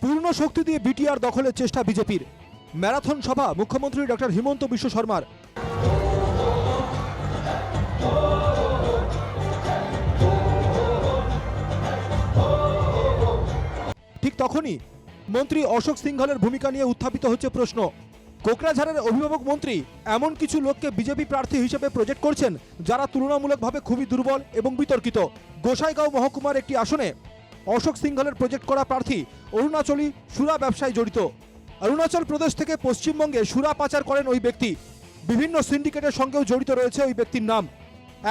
পূর্ণ শক্তি দিয়ে বিটিআর দখলের চেষ্টা বিজেপির। ম্যারাথন সভা মুখ্যমন্ত্রী ডক্টর হিমন্ত বিশ্ব শর্মার। ঠিক তখনই মন্ত্রী অশোক সিংঘলের ভূমিকা নিয়ে উত্থাপিত হচ্ছে প্রশ্ন। কোকরাঝাড়ের অভিভাবক মন্ত্রী এমন কিছু লোককে বিজেপি প্রার্থী হিসেবে প্রজেক্ট করছেন যারা তুলনামূলকভাবে খুবই দুর্বল এবং বিতর্কিত। গোসাইগাঁও মহকুমার একটি আসনে অশোক সিংঘলের প্রজেক্ট করা প্রার্থী অরুণাচলী সুরা ব্যবসায় জড়িত। অরুণাচল প্রদেশ থেকে পশ্চিমবঙ্গে সুরা পাচার করেন ওই ব্যক্তি। বিভিন্ন সিন্ডিকেটের সঙ্গেও জড়িত রয়েছে ওই ব্যক্তির নাম।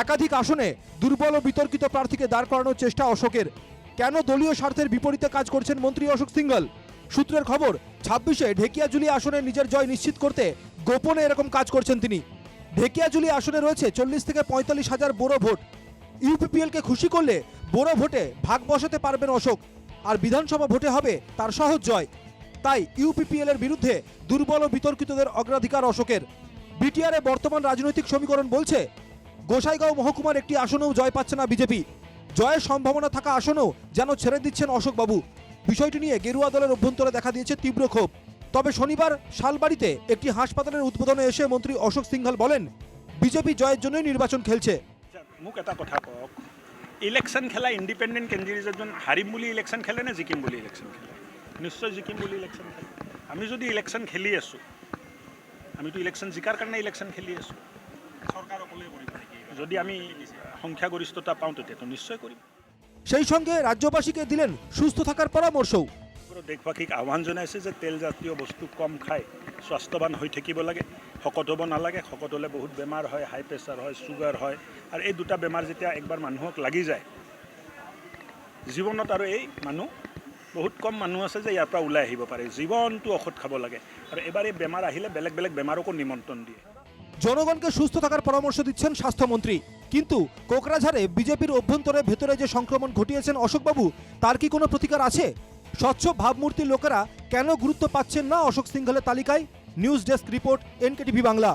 একাধিক আসনে দুর্বল ও বিতর্কিত প্রার্থীকে দাঁড় করানোর চেষ্টা অশোকের। কেন দলীয় স্বার্থের বিপরীতে কাজ করছেন মন্ত্রী অশোক সিংঘল? সূত্রের খবর, 26-এ ঢেকিয়াজুলি আসনে নিজের জয় নিশ্চিত করতে গোপনে এরকম কাজ করছেন তিনি। ঢেকিয়াজুলি আসনে রয়েছে 40 থেকে 45 হাজার বোরো ভোট। ইউপিপিএলকে খুশি করলে বোরো ভোটে ভাগ বসাতে পারবেন অশোক, আর বিধানসভা ভোটে হবে তার সহজ জয়। তাই ইউপিপিএল এর বিরুদ্ধে দুর্বল ও বিতর্কিতদের অগ্রাধিকার অশোকের। বিটিআরে বর্তমান রাজনৈতিক সমীকরণ বলছে গোসাইগাঁও মহকুমার একটি আসনেও জয় পাচ্ছে না বিজেপি। জয়ের সম্ভাবনা থাকা আসনেও যেন ছেড়ে দিচ্ছেন অশোকবাবু। বিষয়টি নিয়ে গেরুয়া দলের অভ্যন্তরে দেখা দিয়েছে তীব্র ক্ষোভ। তবে শনিবার শালবাড়িতে একটি হাসপাতালের উদ্বোধনে এসে মন্ত্রী অশোক সিংঘল বলেন, বিজেপি জয়ের জন্যই নির্বাচন খেলছে। মোক এটা কথা কওক, ইলেকশ্যন খেলা ইণ্ডিপেণ্ডেণ্ট কেণ্ডিডেটজন হাৰিম বুলি ইলেকশ্যন খেলে নে জিকিম বুলি ইলেকশ্যন খেলে? নিশ্চয় জিকিম বুলি ইলেকশ্যন খেলে। আমি যদি ইলেকশ্যন খেলি আছোঁ, আমিতো ইলেকশ্যন জিকাৰ কাৰণে ইলেকশ্যন খেলি আছোঁ। চৰকাৰ অকলে কৰিব নেকি? যদি আমি সংখ্যাগৰিষ্ঠতা পাওঁ তেতিয়াতো নিশ্চয় কৰিম। সেই সঙ্গে রাজ্যবাসীকে দিলেন সুস্থ থাকার পরামর্শও। দেশবাসীক আহ্বান জনাইছে যে তেলজাতীয় বস্তু কম খাই স্বাস্থ্যৱান হৈ থাকিব লাগে, শকত হ'ব নালাগে। শকত হ'লে বহুত বেমাৰ হয়, হাই প্ৰেছাৰ হয়, চুগাৰ হয়, আৰু এই দুটা বেমাৰ যেতিয়া একবাৰ মানুহক লাগি যায় জীৱনত, আৰু এই মানুহ বহুত কম মানুহ আছে যে ইয়াৰ পৰা ওলাই আহিব পাৰে। জীৱনটো ঔষধ খাব লাগে, আৰু এবাৰ এই বেমাৰ আহিলে বেলেগ বেলেগ বেমাৰকো নিমন্ত্ৰণ দিয়ে। জনগণকে সুস্থ থাকার পরামর্শ দিচ্ছেন স্বাস্থ্যমন্ত্রী। কিন্তু কোকরাঝাড়ে বিজেপির অভ্যন্তরে ভেতরে যে সংক্রমণ ঘটিয়েছেন অশোকবাবু, তার কি কোনো প্রতিকার আছে? স্বচ্ছ ভাবমূর্তির লোকেরা কেন গুরুত্ব পাচ্ছেন না অশোক সিংঘলের তালিকায়? News desk report, NKTV Bangla.